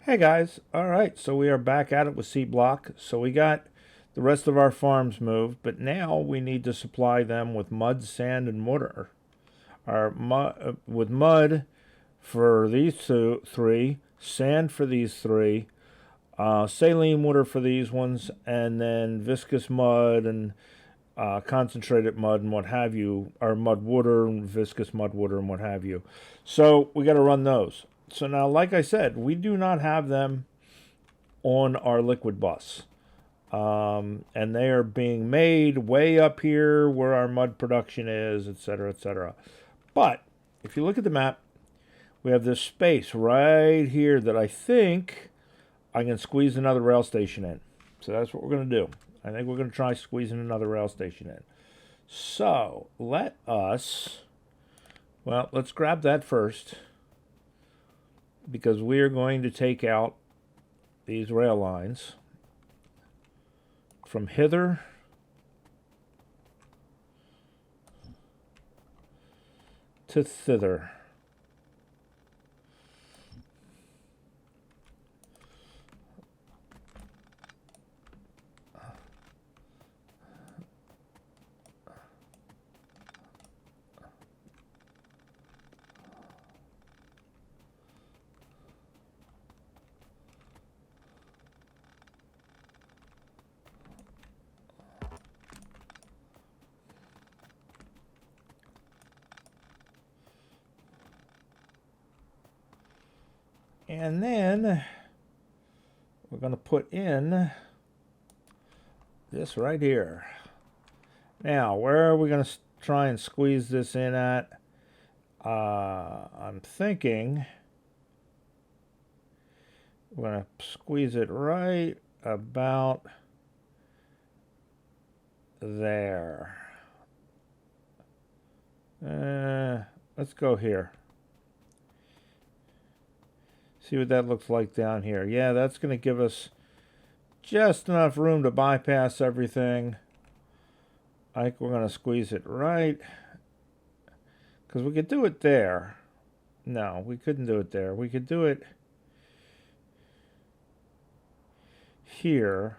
Hey guys, alright, so we are back at it with Seablock. So we got the rest of our farms moved, but now we need to supply them with mud, sand, and mortar. With mud for these three, sand for these three, saline water for these ones, and then viscous mud and concentrated mud and what have you, or mud water and viscous mud water and what have you. So we got to run those. So now, like I said, we do not have them on our liquid bus. And they are being made way up here where our mud production is, etc., etc. But if you look at the map, we have this space right here that I think I can squeeze another rail station in. So that's what we're going to do. I think we're going to try squeezing another rail station in. So let us, well, let's grab that first, because we are going to take out these rail lines from hither to thither. And then we're going to put in this right here. Now, where are we going to try and squeeze this in at? I'm thinking we're going to squeeze it right about there. Let's go here. See what that looks like down here. Yeah, that's going to give us just enough room to bypass everything. I think we're going to squeeze it right, because we could do it there. No, we couldn't do it there. We could do it here.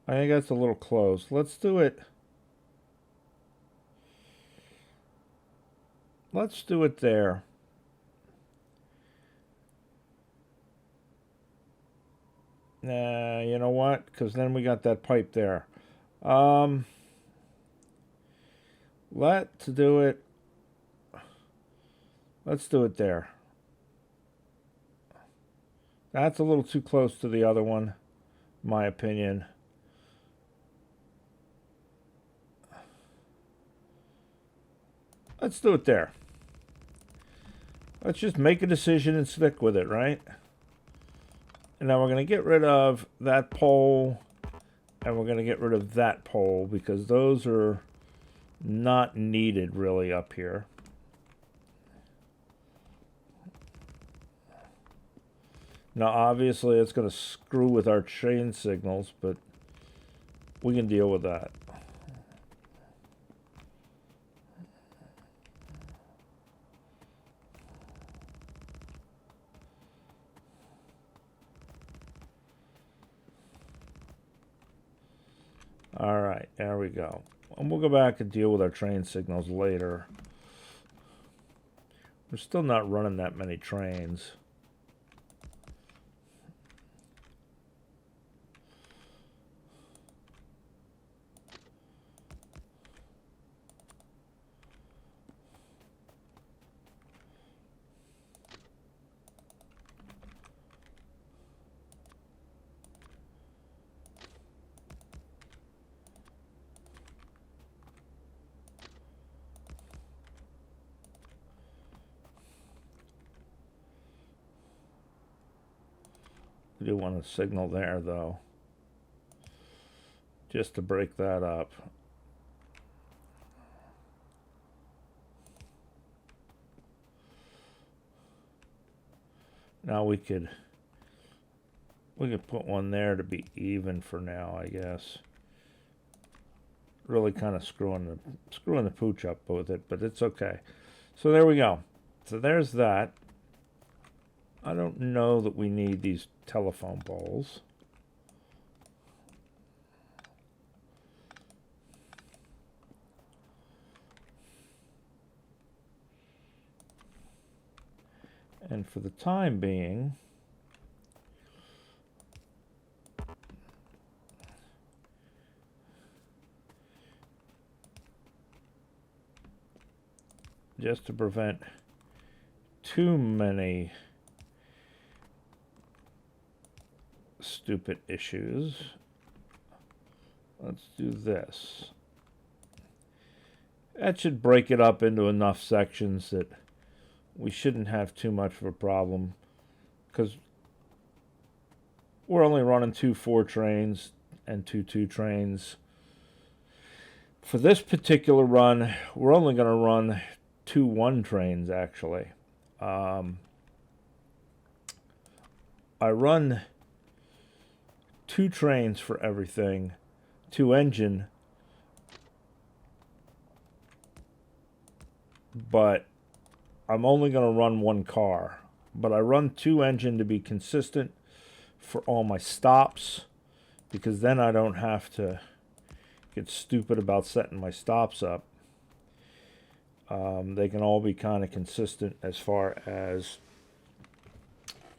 I think that's a little close. Let's do it. Let's do it there. Nah, you know what? Because then we got that pipe there. Let's do it. Let's do it there. That's a little too close to the other one, in my opinion. Let's do it there. Let's just make a decision and stick with it, right? And now we're going to get rid of that pole, and we're going to get rid of that pole, because those are not needed really up here. Now, obviously, it's going to screw with our train signals, but we can deal with that. All right, there we go. And we'll go back and deal with our train signals later. We're still not running that many trains. I do want to signal there, though, just to break that up. Now we could put one there to be even for now, I guess. Really kind of screwing the pooch up with it, but it's okay. So there we go. So there's that. I don't know that we need these telephone poles. And for the time being, just to prevent too many stupid issues, let's do this. That should break it up into enough sections that we shouldn't have too much of a problem, because we're only running 2 4 trains and 2 2 trains. For this particular run, we're only going to run 2 1 trains, actually. I run 2 trains for everything, 2 engine, but I'm only going to run 1 car. But I run 2 engine to be consistent for all my stops, because then I don't have to get stupid about setting my stops up. They can all be kind of consistent as far as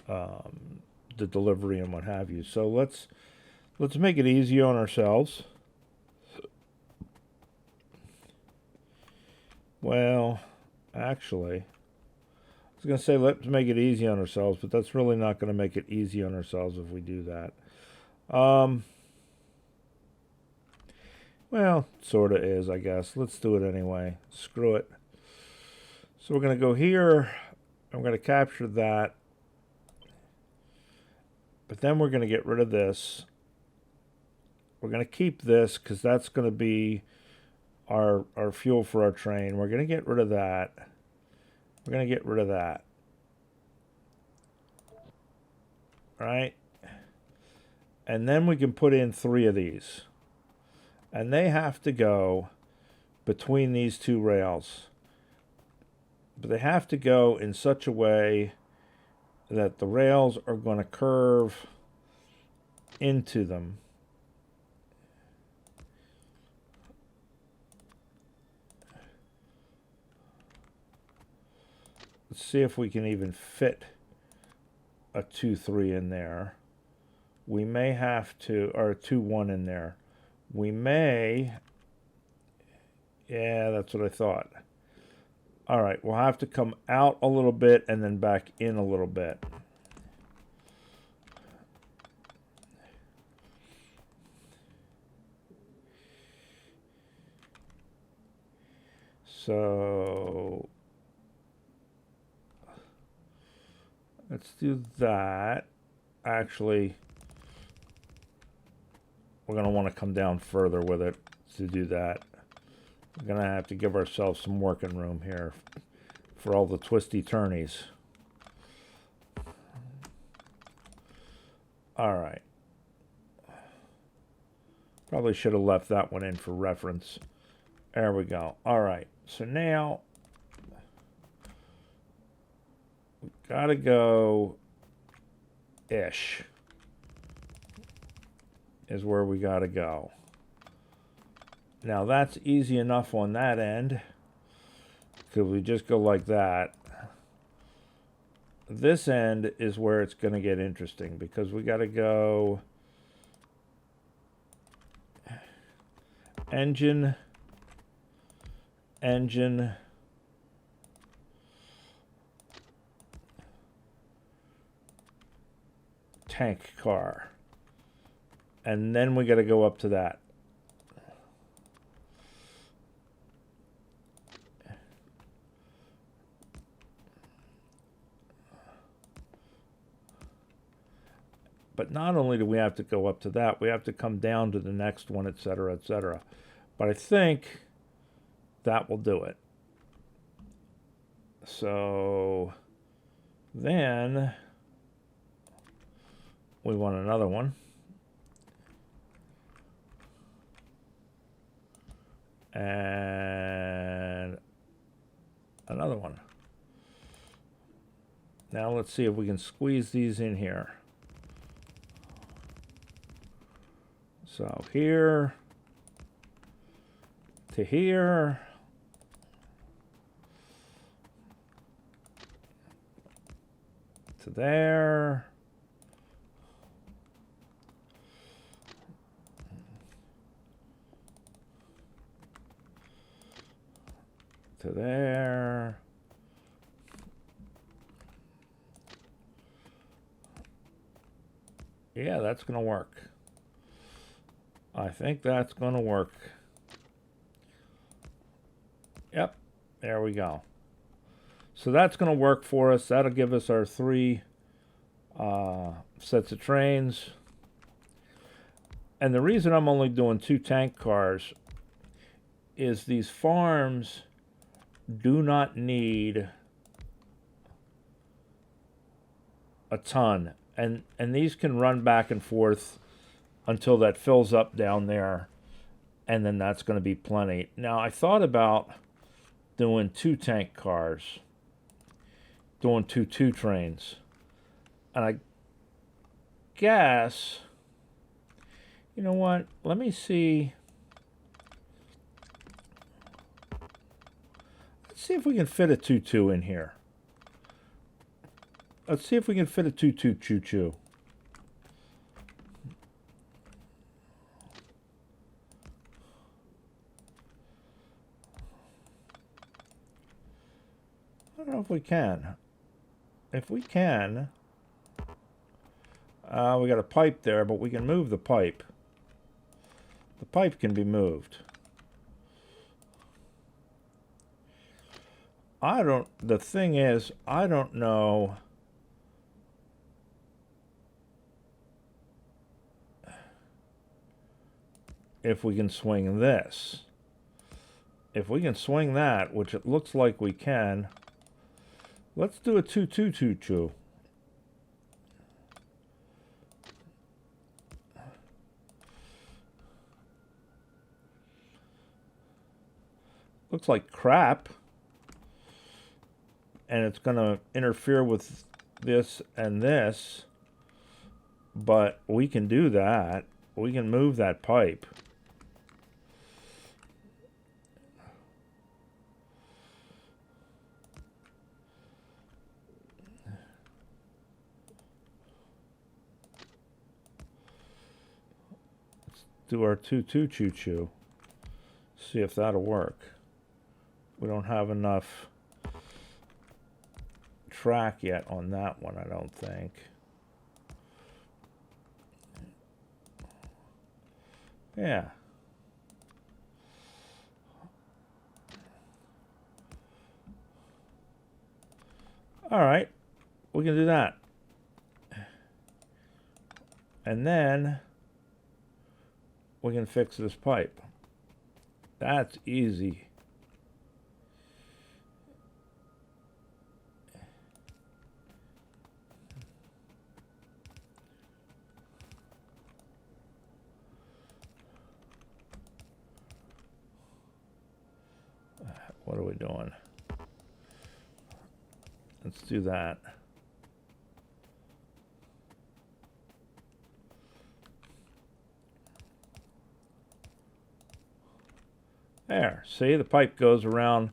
the delivery and what have you. So let's make it easy on ourselves. Well, actually, I was going to say let's make it easy on ourselves, but that's really not going to make it easy on ourselves if we do that. Well, sort of is, I guess. Let's do it anyway. Screw it. So we're going to go here. I'm going to capture that. But then we're going to get rid of this. We're going to keep this because that's going to be our fuel for our train. We're going to get rid of that. We're going to get rid of that. Right? And then we can put in 3 of these. And they have to go between these 2 rails. But they have to go in such a way that the rails are going to curve into them. Let's see if we can even fit a 2-3 in there. We may have to, or a 2-1 in there. We may, yeah, that's what I thought. All right, we'll have to come out a little bit and then back in a little bit. So let's do that. Actually, we're going to want to come down further with it to do that. We're going to have to give ourselves some working room here for all the twisty turnies. All right. Probably should have left that one in for reference. There we go. All right. So now we got to go ish is where we got to go. Now that's easy enough on that end, because we just go like that. This end is where it's going to get interesting, because we got to go engine, tank car, and then we got to go up to that. But not only do we have to go up to that, we have to come down to the next one, etc., etc. But I think that will do it. So then we want another one. And another one. Now let's see if we can squeeze these in here. So here to here. To there. To there. Yeah, that's going to work. I think that's going to work. Yep, there we go. So that's going to work for us. That'll give us our 3 sets of trains. And the reason I'm only doing 2 tank cars is these farms do not need a ton. And these can run back and forth until that fills up down there. And then that's going to be plenty. Now, I thought about doing 2 tank cars. Doing 2 trains. And I guess, you know what? Let me see. Let's see if we can fit a 2 in here. Let's see if we can fit a 2 choo-choo. I don't know if we can. If we can, we got a pipe there, but we can move the pipe. The pipe can be moved. The thing is, I don't know if we can swing this. If we can swing that, which it looks like we can, let's do a 2 choo-choo. Looks like crap. And it's going to interfere with this and this. But we can do that. We can move that pipe. Let's do our 2 choo-choo. See if that'll work. We don't have enough track yet on that one, I don't think. Yeah. All right. We can do that. And then we can fix this pipe. That's easy. What are we doing? Let's do that. There. See, the pipe goes around.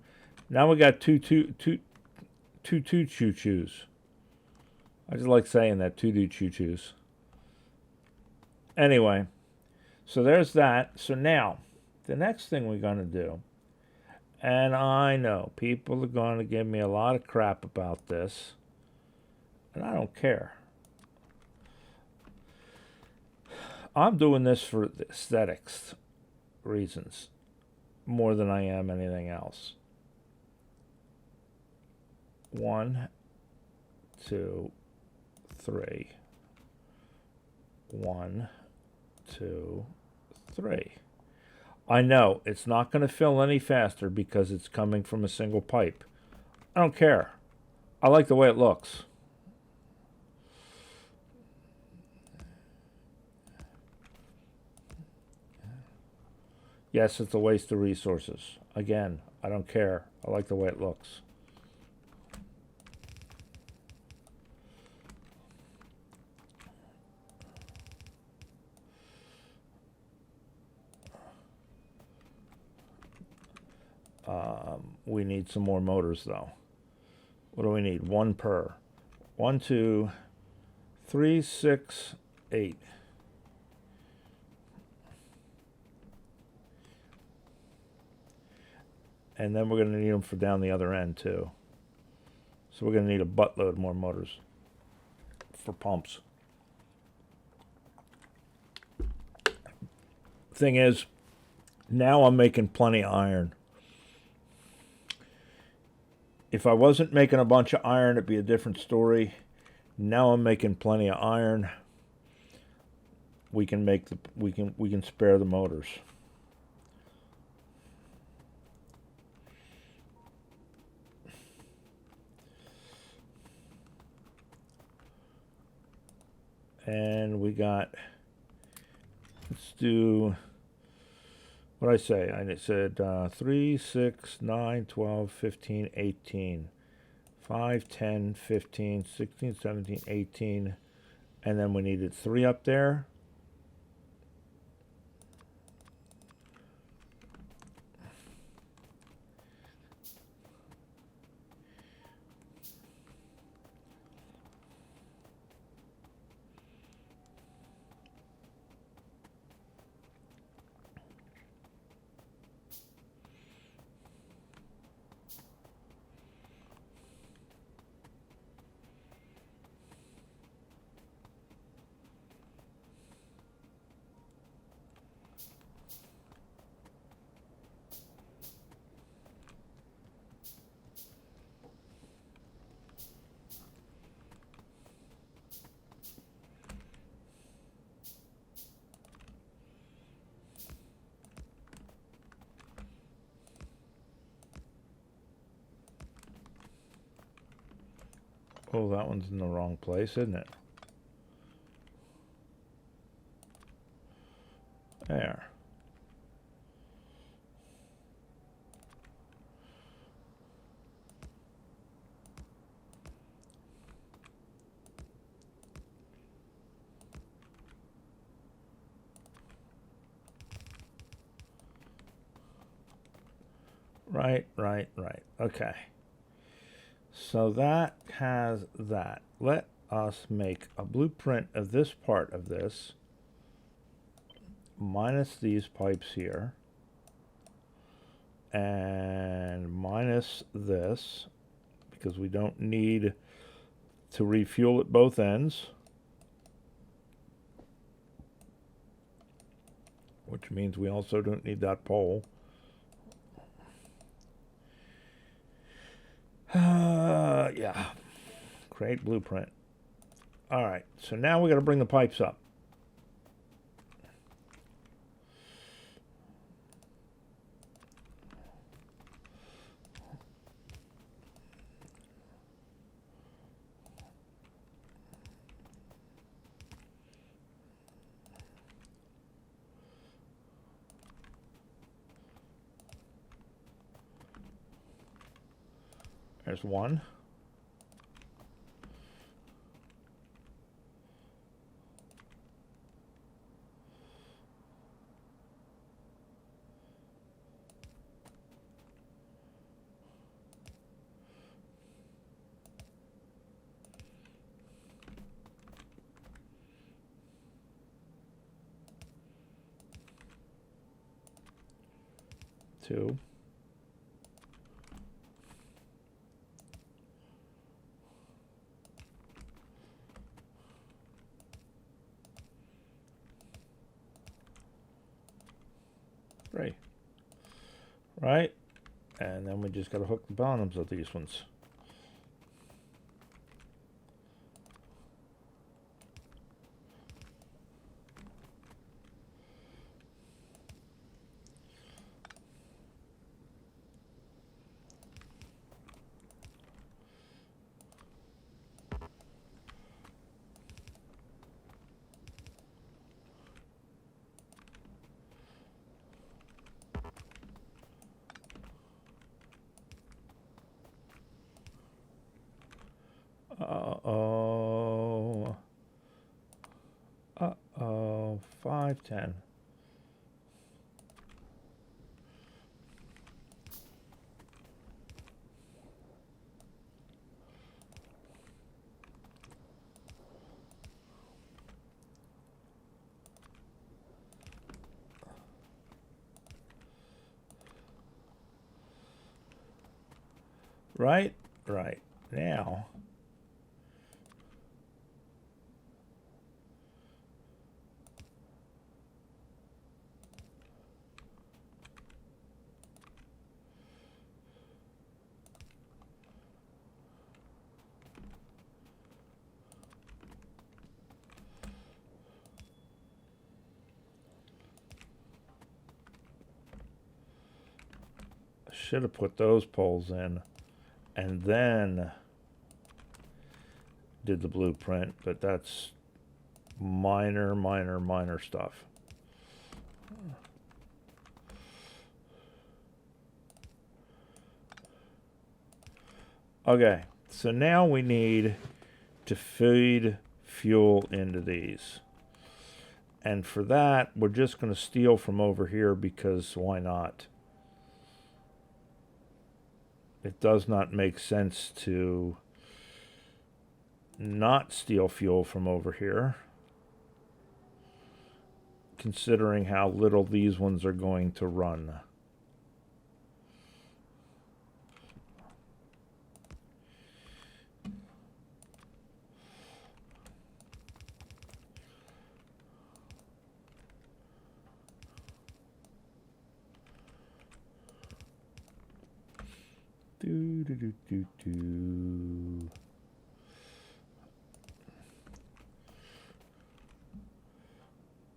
Now we got two choo-choos. I just like saying that, 2 choo-choos. Anyway, so there's that. So now, the next thing we're going to do, and I know people are going to give me a lot of crap about this, and I don't care. I'm doing this for the aesthetics reasons more than I am anything else. 1, 2, 3. 1, 2, 3. I know it's not going to fill any faster because it's coming from a single pipe. I don't care. I like the way it looks. Yes, it's a waste of resources. Again, I don't care. I like the way it looks. We need some more motors though. What do we need? One per. 1, 2, 3, 6, 8. And then we're going to need them for down the other end too. So we're going to need a buttload more motors for pumps. Thing is, now I'm making plenty of iron. If I wasn't making a bunch of iron, it'd be a different story. Now I'm making plenty of iron. We can make the we can spare the motors. And we got, let's do, what did I say? I said 3, 6, 9, 12, 15, 18. 5, 10, 15, 16, 17, 18. And then we needed 3 up there. Oh, that one's in the wrong place, isn't it? There. Right. Okay. So that has that. Let us make a blueprint of this part of this, minus these pipes here, and minus this, because we don't need to refuel at both ends, which means we also don't need that pole. Yeah. Create blueprint. All right. So now we got to bring the pipes up. There's one. Two. Three. Right? And then we just got to hook the bottoms of these ones. Uh-oh. 5, 10. Right? Right. Now, I should have put those poles in and then did the blueprint, but that's minor stuff. Okay, so now we need to feed fuel into these. And for that, we're just going to steal from over here because why not? It does not make sense to not steal fuel from over here, considering how little these ones are going to run.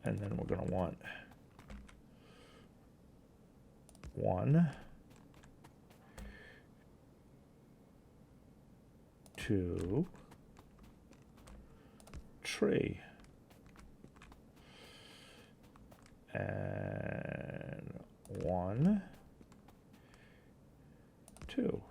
And then we're going to want 1, 2, 3, and 1, 2.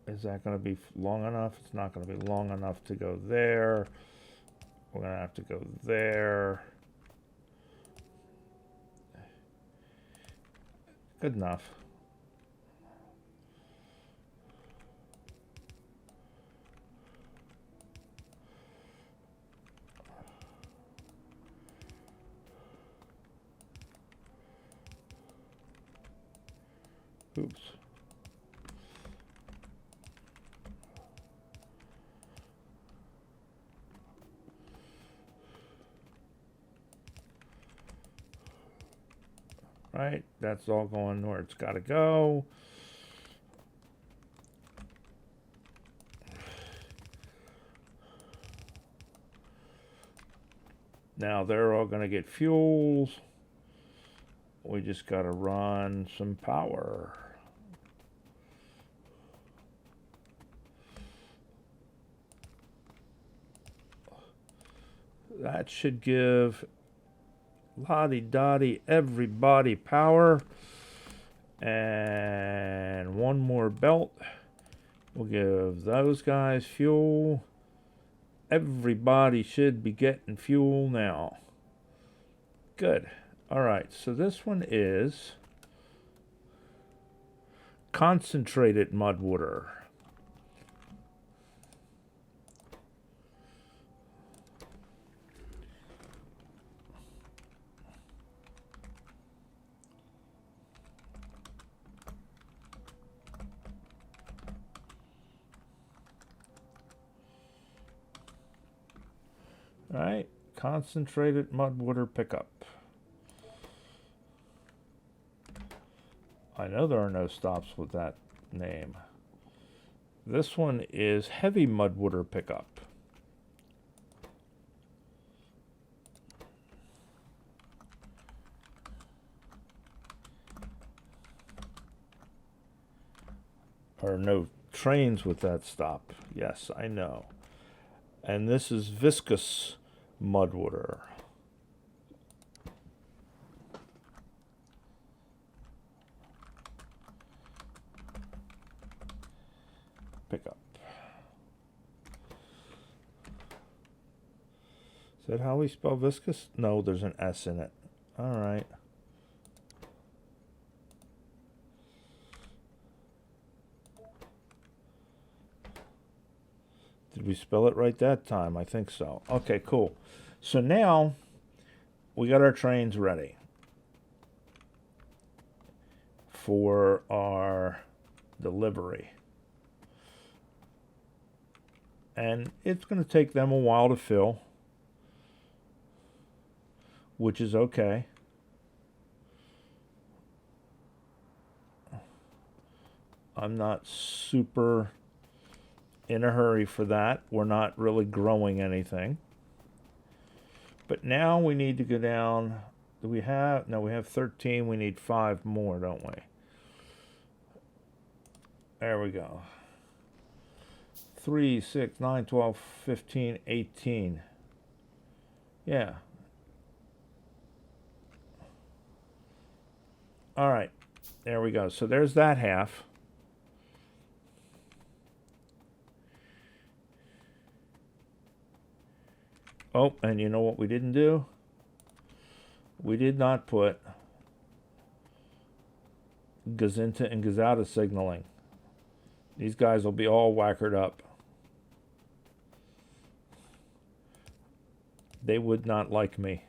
Is that going to be long enough? It's not going to be long enough to go there. We're going to have to go there. Good enough. Oops. Right, that's all going where it's got to go. Now they're all going to get fuels. We just got to run some power. That should give lottie-dottie everybody power. And one more belt. We'll give those guys fuel. Everybody should be getting fuel now. Good. All right, so this one is concentrated mud water. All right, concentrated mud water pickup. I know there are no stops with that name. This one is heavy mud water pickup. Or no trains with that stop. Yes, I know. And this is viscous mud water. Pickup. Is that how we spell viscous? No, there's an S in it. All right. Did we spell it right that time? I think so. Okay, cool. So now we got our trains ready for our delivery. And it's going to take them a while to fill, which is okay. I'm not super in a hurry for that. We're not really growing anything. But now we need to go down. Do we have? No, we have 13. We need 5 more, don't we? There we go. 3, 6, 9, 12, 15, 18. Yeah. All right. There we go. So there's that half. Oh, and you know what we didn't do? We did not put Gazinta and Gazada signaling. These guys will be all whackered up. They would not like me.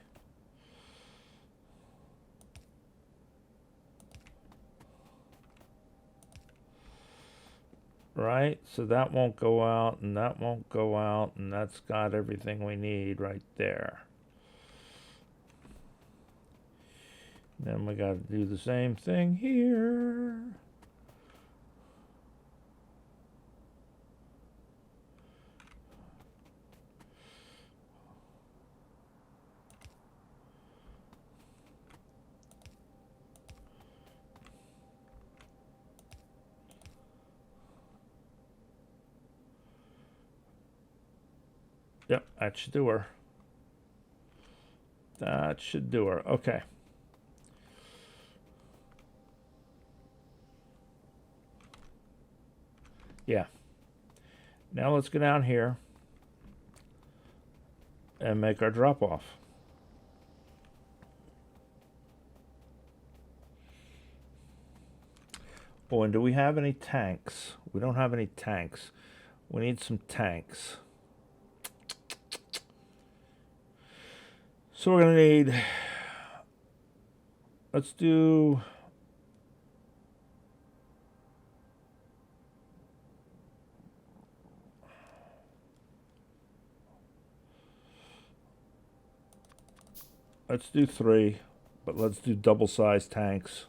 Right? So that won't go out, and that won't go out, and that's got everything we need right there. Then we got to do the same thing here. Yep, that should do her. That should do her. Okay. Yeah. Now let's go down here and make our drop off. Oh, and do we have any tanks? We don't have any tanks. We need some tanks. So we're going to need, let's do, let's do 3, but let's do double-sized tanks.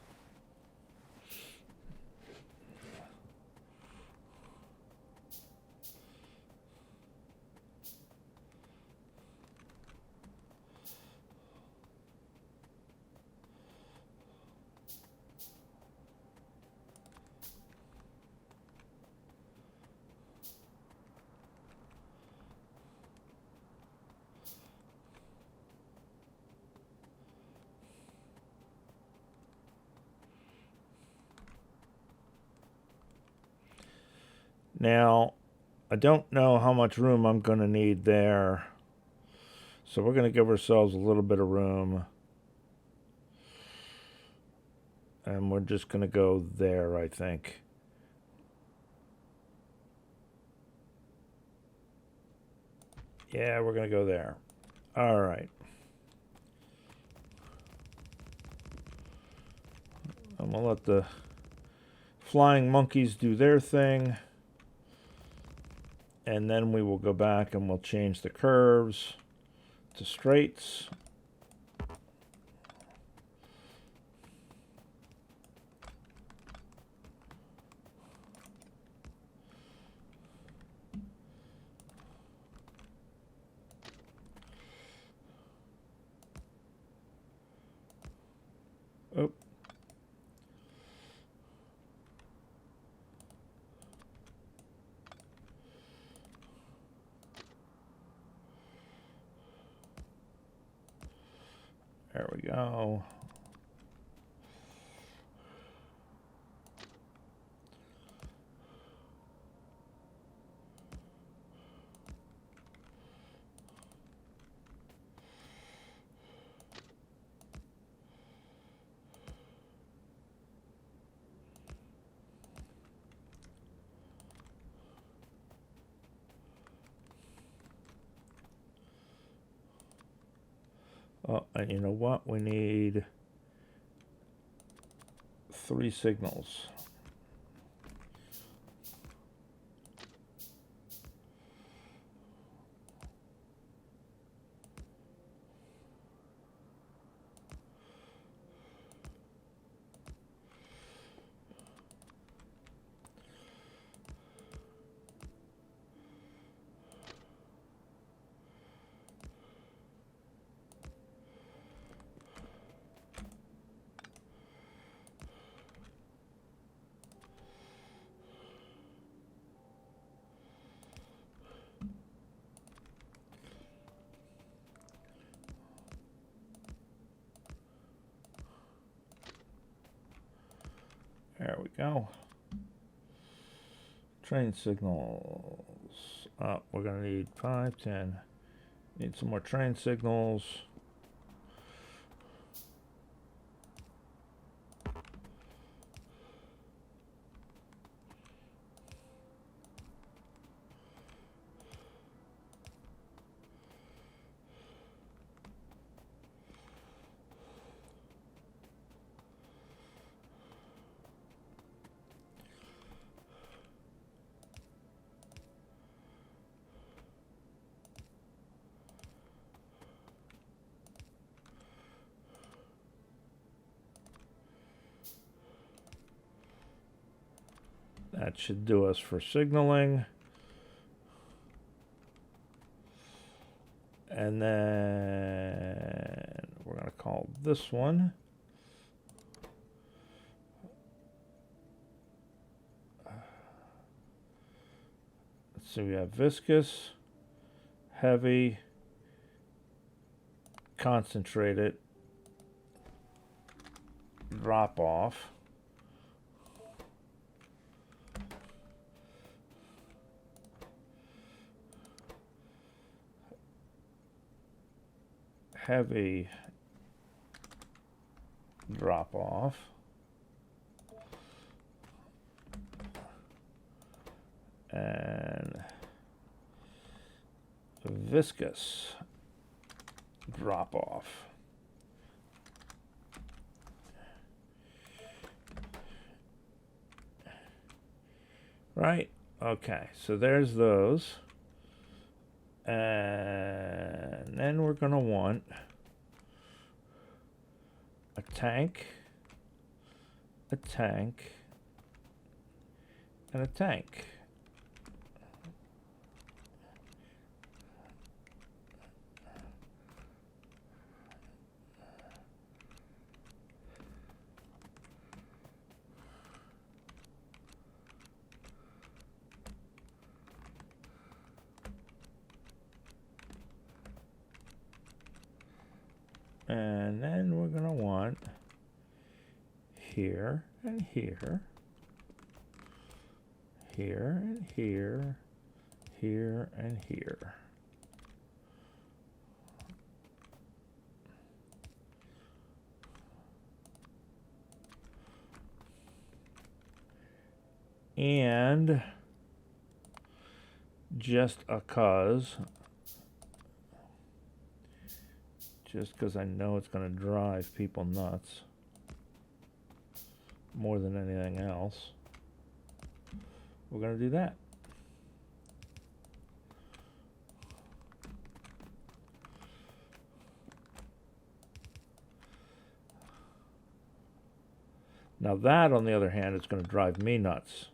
Now, I don't know how much room I'm going to need there. So we're going to give ourselves a little bit of room. And we're just going to go there, I think. Yeah, we're going to go there. All right. I'm going to let the flying monkeys do their thing. And then we will go back and we'll change the curves to straights. Oh. There we go. Oh, and you know what? We need 3 signals. There we go. Train signals. We're going to need 5, 10. Need some more train signals. That should do us for signaling. And then we're going to call this one. Let's see, we have viscous, heavy, concentrated, drop off. Heavy drop off, and viscous drop off. Right? Okay, so there's those. And then we're going to want a tank, and a tank. And then we're going to want here and here, here and here, here and here. And just because I know it's going to drive people nuts more than anything else, we're going to do that. Now that, on the other hand, is going to drive me nuts.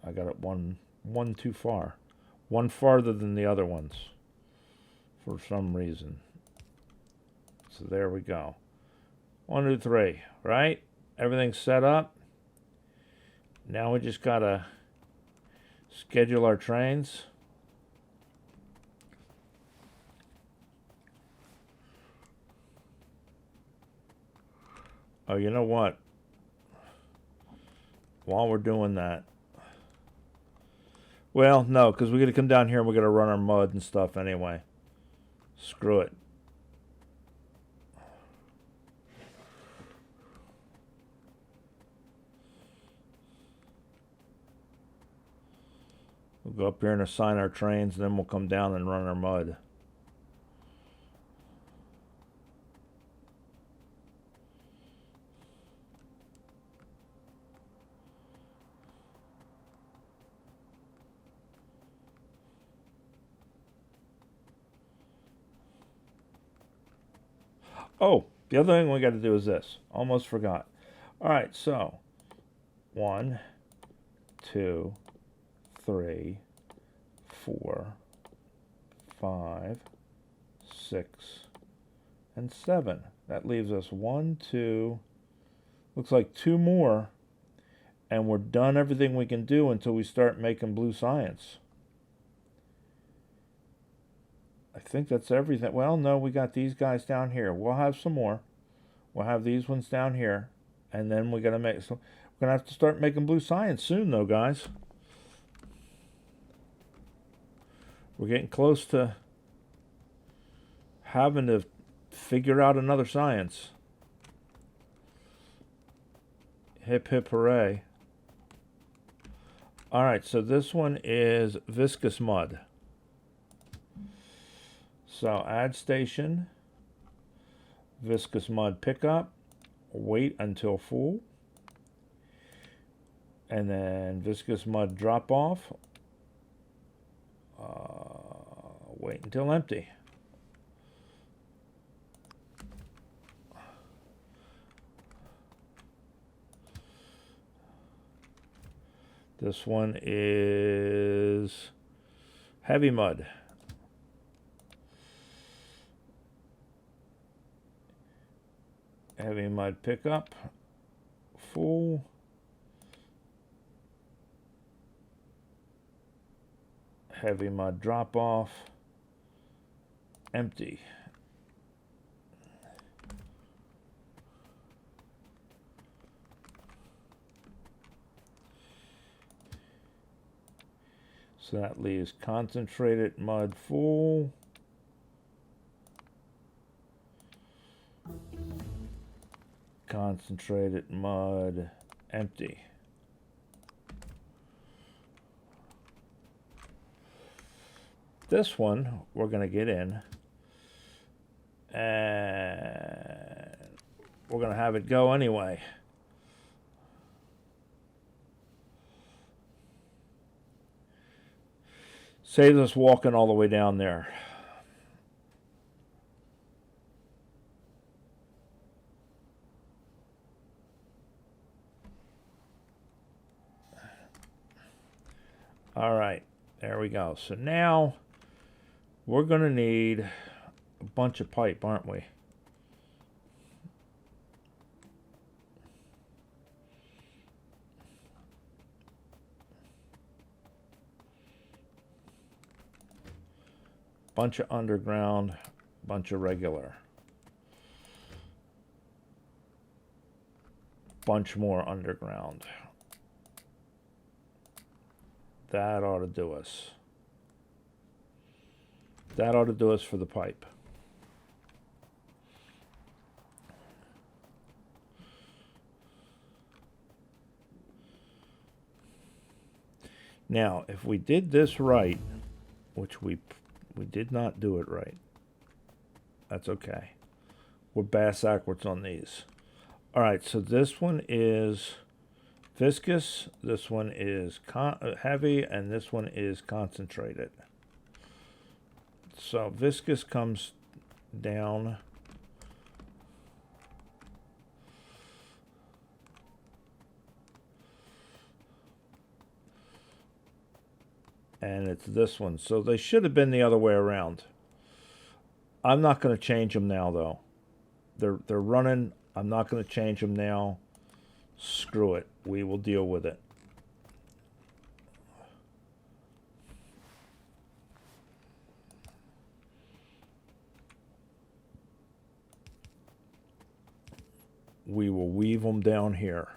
I got it one too far. One farther than the other ones for some reason. So there we go. 1, 2, 3, right? Everything's set up. Now we just gotta schedule our trains. Oh, you know what? While we're doing that, well, no, because we got to come down here and we got to run our mud and stuff anyway. Screw it. Go up here and assign our trains, and then we'll come down and run our mud. Oh, the other thing we got to do is this. Almost forgot. All right, so 1, 2, 3, 4, 5, 6, and 7. That leaves us 1, 2, looks like 2 more, and we're done everything we can do until we start making blue science. I think that's everything. Well, no, we got these guys down here. We'll have some more. We'll have these ones down here, and then we got to make. So we're gonna have to start making blue science soon, though, guys. We're getting close to having to figure out another science. Hip hip hooray! All right, so this one is viscous mud. So add station, viscous mud pickup, wait until full, and then viscous mud drop off, wait until empty. This one is heavy mud. Heavy mud pickup, full. Heavy mud drop off, empty. So that leaves concentrated mud full. Concentrated mud empty. This one we're going to get in, and we're going to have it go anyway. Saves us walking all the way down there. All right, there we go. So now we're going to need a bunch of pipe, aren't we? Bunch of underground, bunch of regular. Bunch more underground. That ought to do us. That ought to do us for the pipe. Now, if we did this right, which we did not do it right, that's okay. We're bass backwards on these. All right, so this one is viscous, this one is heavy, and this one is concentrated. So viscous comes down. And it's this one. So they should have been the other way around. I'm not going to change them now, though. They're running. I'm not going to change them now. Screw it. We will deal with it. We will weave them down here.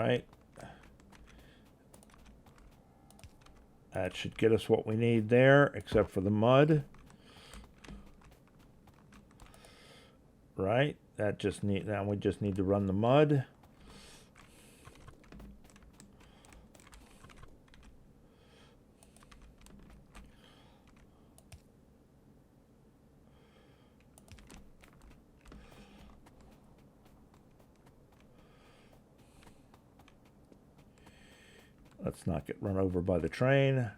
right? That should get us what we need there, except for the mud. Right? Now we just need to run the mud. Let's not get run over by the train.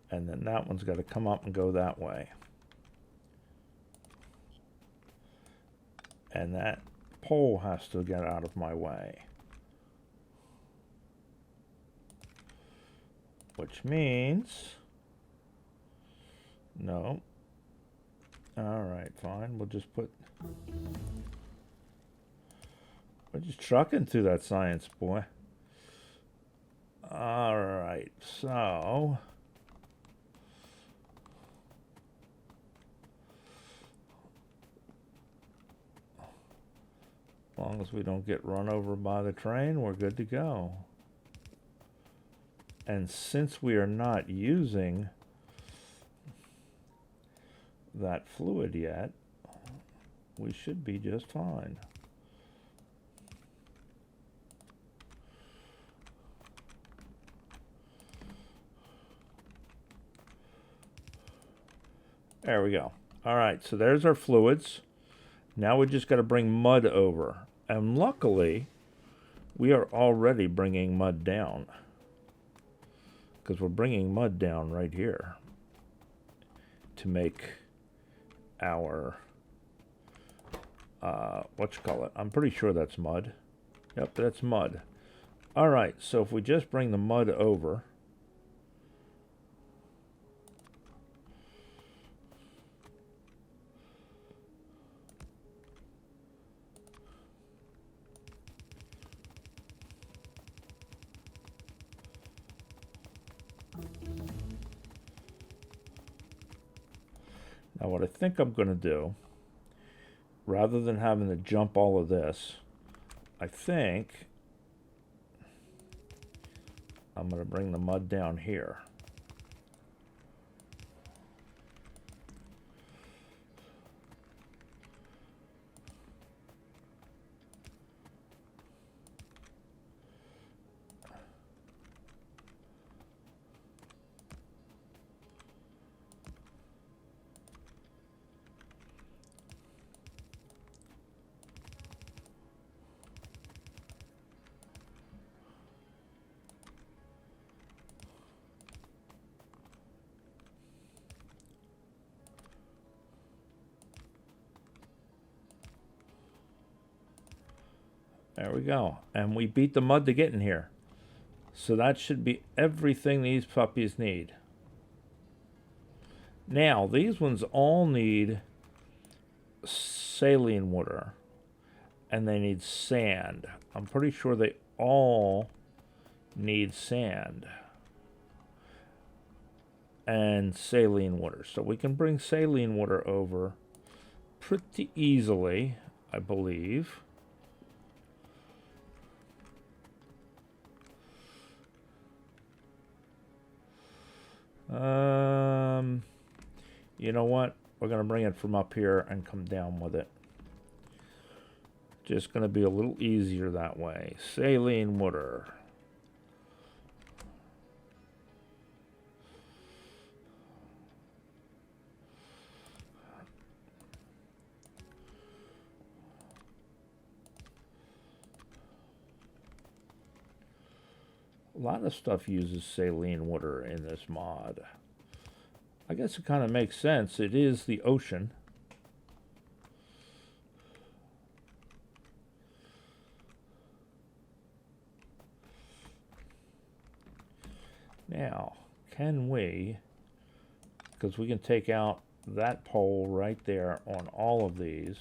And then that one's got to come up and go that way. And that pole has to get out of my way. Which means... No. Alright, fine. We'll just put... We're just trucking through that science, boy. Alright, so... As long as we don't get run over by the train, we're good to go. And since we are not using that fluid yet, we should be just fine. There we go. All right, so there's our fluids. Now we just got to bring mud over. And luckily, we are already bringing mud down. Because we're bringing mud down right here to make our, whatchamacallit. I'm pretty sure that's mud. Yep, that's mud. All right, so if we just bring the mud over, now what I think I'm going to do, rather than having to jump all of this, I think I'm going to bring the mud down here. There we go. And we beat the mud to get in here. So that should be everything these puppies need. Now, these ones all need saline water. And they need sand. I'm pretty sure they all need sand. And saline water. So we can bring saline water over pretty easily, I believe. You know what? We're going to bring it from up here and come down with it. Just going to be a little easier that way. Saline water. A lot of stuff uses saline water in this mod. I guess it kind of makes sense. It is the ocean. Now, can we, because we can take out that pole right there on all of these.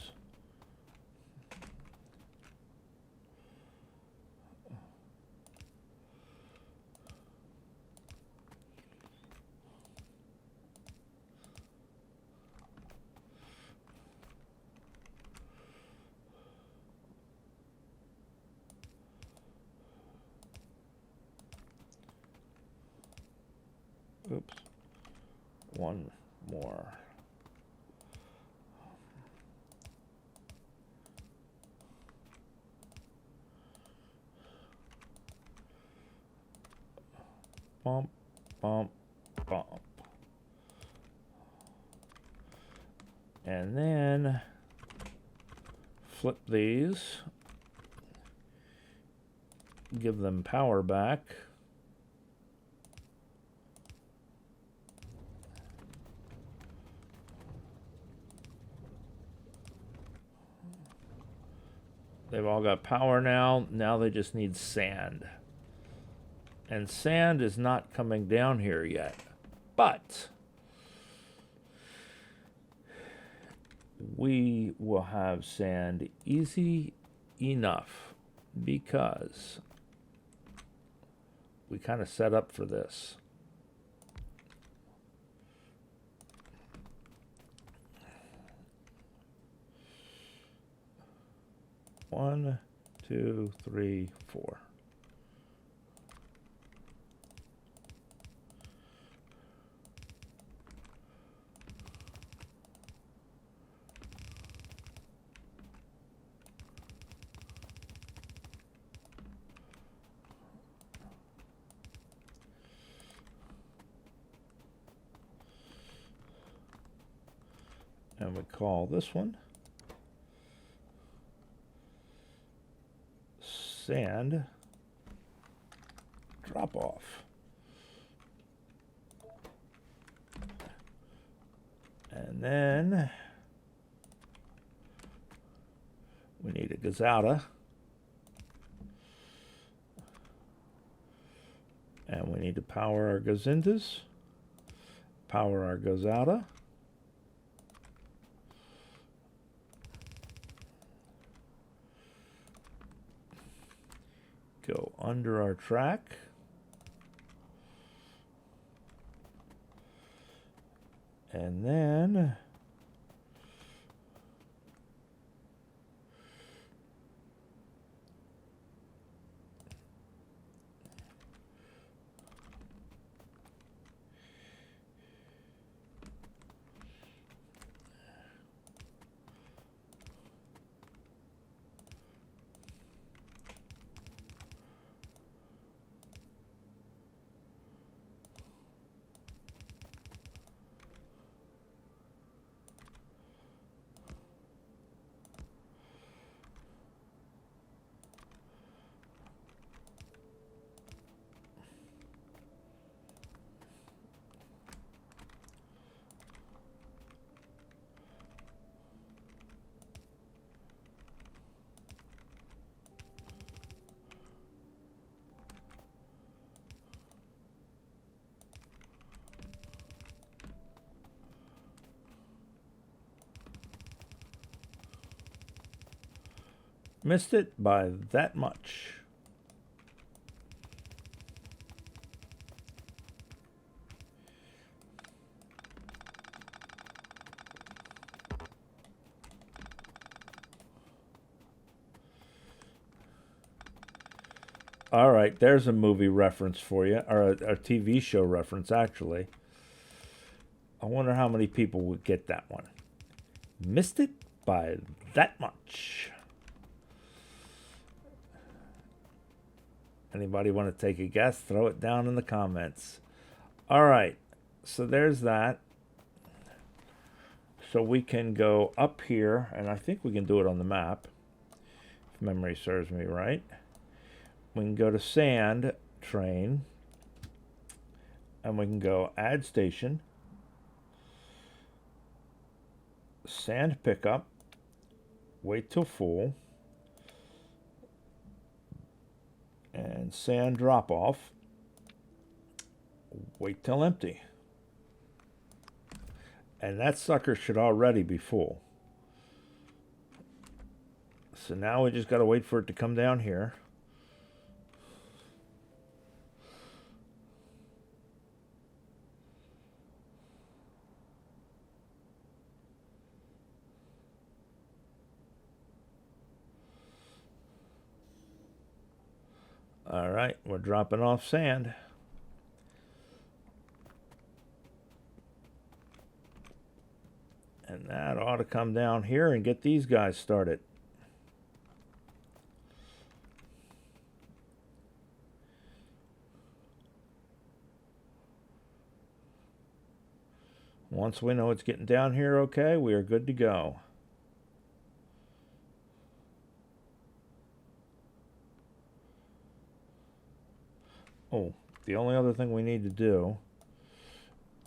Oops. One more. Bump, bump, bump. And then flip these. Give them power back. They've all got power now. Now they just need sand. And sand is not coming down here yet. But we will have sand easy enough because we kind of set up for this. One, two, three, four. And we call this one sand drop off. And then we need a gazouta. And we need to power our gazintas, power our gazouta. Go under our track. And then missed it by that much. All right, there's a movie reference for you, or a TV show reference, actually. I wonder how many people would get that one. Missed it by that much. Anybody want to take a guess? Throw it down in the comments. All right, so there's that. So we can go up here, and I think we can do it on the map, if memory serves me right. We can go to sand train, and we can go add station, sand pickup, wait till full, and sand drop off, wait till empty. And that sucker should already be full. So now we just got to wait for it to come down here. All right, we're dropping off sand. And that ought to come down here and get these guys started. Once we know it's getting down here okay, we are good to go. Oh, the only other thing we need to do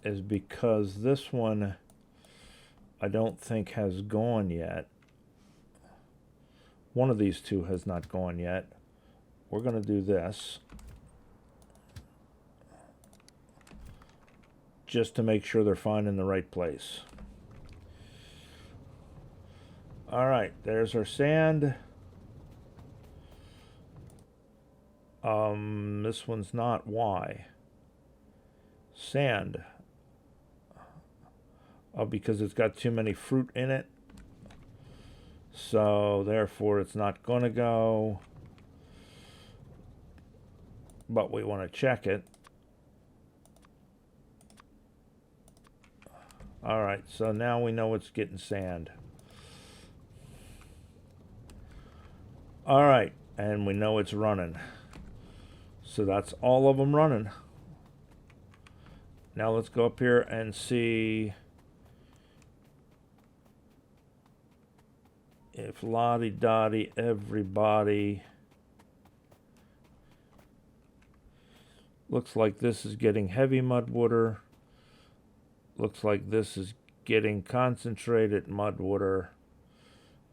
is, because this one I don't think has gone yet. One of these two has not gone yet. We're going to do this just to make sure they're finding the right place. All right, there's our sand. This one's not Y. Sand. Oh, because it's got too many fruit in it. So, therefore, it's not going to go. But we want to check it. All right, so now we know it's getting sand. All right, and we know it's running. So that's all of them running. Now let's go up here and see if Lottie Dottie everybody. Looks like this is getting heavy mud water. Looks like this is getting concentrated mud water.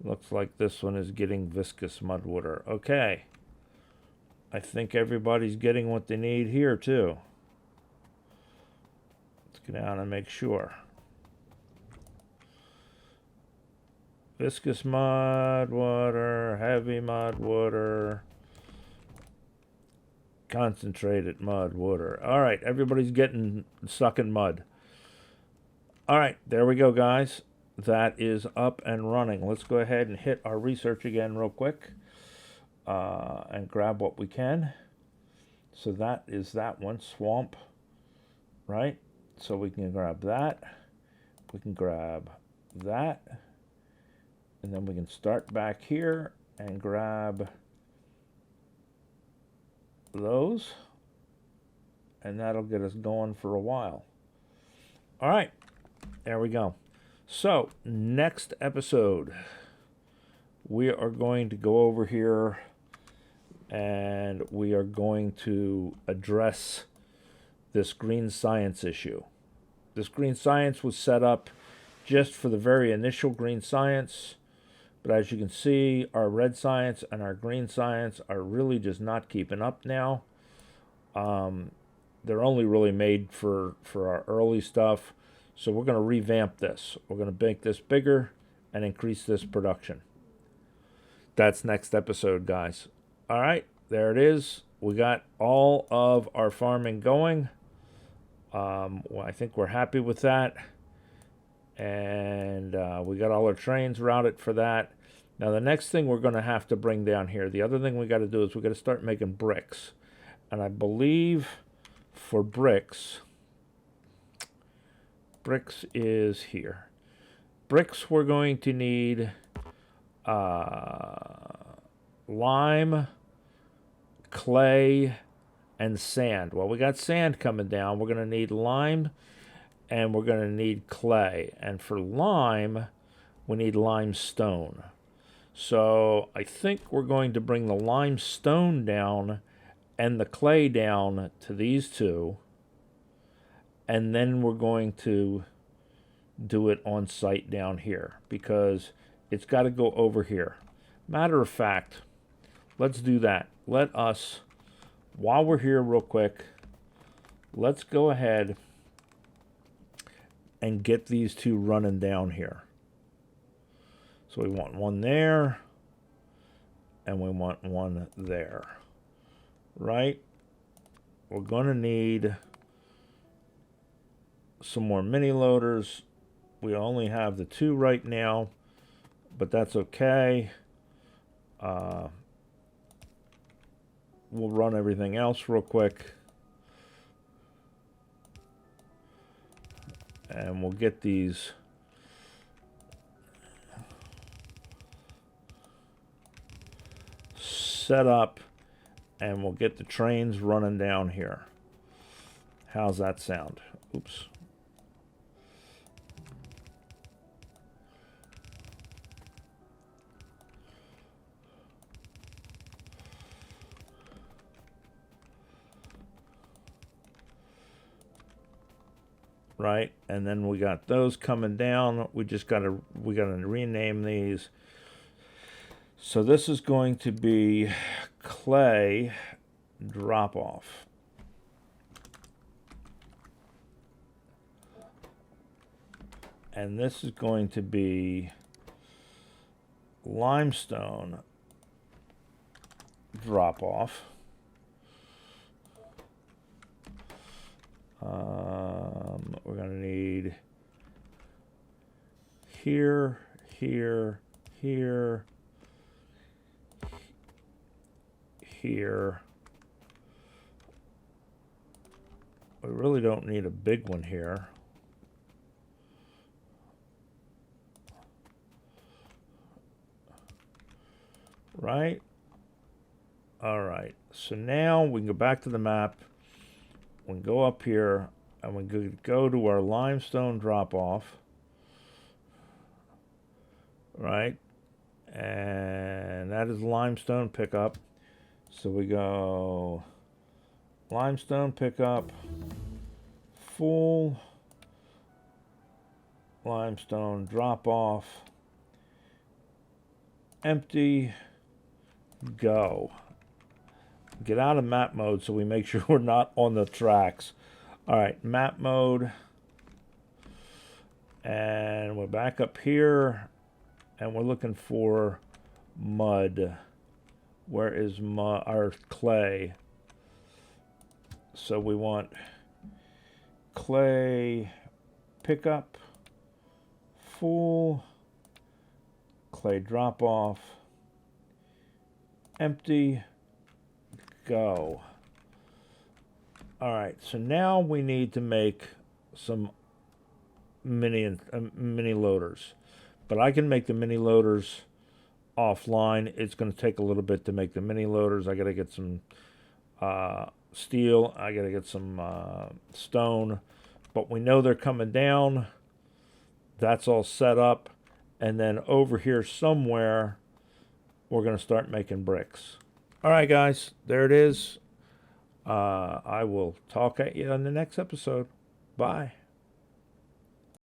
Looks like this one is getting viscous mud water. Okay. I think everybody's getting what they need here too. Let's go down and make sure. Viscous mud water, heavy mud water, concentrated mud water. All right, everybody's getting sucking mud. All right, there we go, guys. That is up and running. Let's go ahead and hit our research again real quick and grab what we can. So that is that one, swamp, right? So we can grab that. We can grab that. And then we can start back here and grab those. And that'll get us going for a while. All right, there we go. So, next episode, we are going to go over here and we are going to address this green science issue. This green science was set up just for the very initial green science, but as you can see, our red science and our green science are really just not keeping up now. They're only really made for our early stuff. So we're going to revamp this. We're going to make this bigger and increase this production. That's next episode, guys. All right, there it is. We got all of our farming going. Well, I think we're happy with that. And we got all our trains routed for that. Now, the next thing we're going to have to bring down here, the other thing we got to do is we got to start making bricks. And I believe for bricks is here. Bricks, we're going to need lime, clay, and sand. Well, we got sand coming down. We're going to need lime, and we're going to need clay. And for lime, we need limestone. So I think we're going to bring the limestone down and the clay down to these two. And then we're going to do it on site down here because it's got to go over here. Matter of fact, let's do that. Let us, while we're here real quick, let's go ahead and get these two running down here. So we want one there, and we want one there, right? We're going to need some more mini loaders. We only have the 2 right now, but that's okay. We'll run everything else real quick. And we'll get these set up, and we'll get the trains running down here. How's that sound? Oops. Right, and then we got those coming down. We gotta rename these. So this is going to be clay drop off. And this is going to be limestone drop off. We're going to need here, here, here, here. We really don't need a big one here. Right? All right. So now we can go back to the map. We can go up here and we can go to our limestone drop off. Right? And that is limestone pickup. So we go limestone pickup, full limestone drop off, empty, go. Get out of map mode so we make sure we're not on the tracks. All right, map mode. And we're back up here and we're looking for mud. Where is our clay? So we want clay pickup, full, clay drop off, empty, go. All right, so now we need to make some mini loaders, but I can make the mini loaders offline. It's going to take a little bit to make the mini loaders. I got to get some steel. I got to get some stone, but we know they're coming down. That's all set up, and then over here somewhere we're going to start making bricks. All right, guys, there it is. I will talk at you on the next episode. Bye.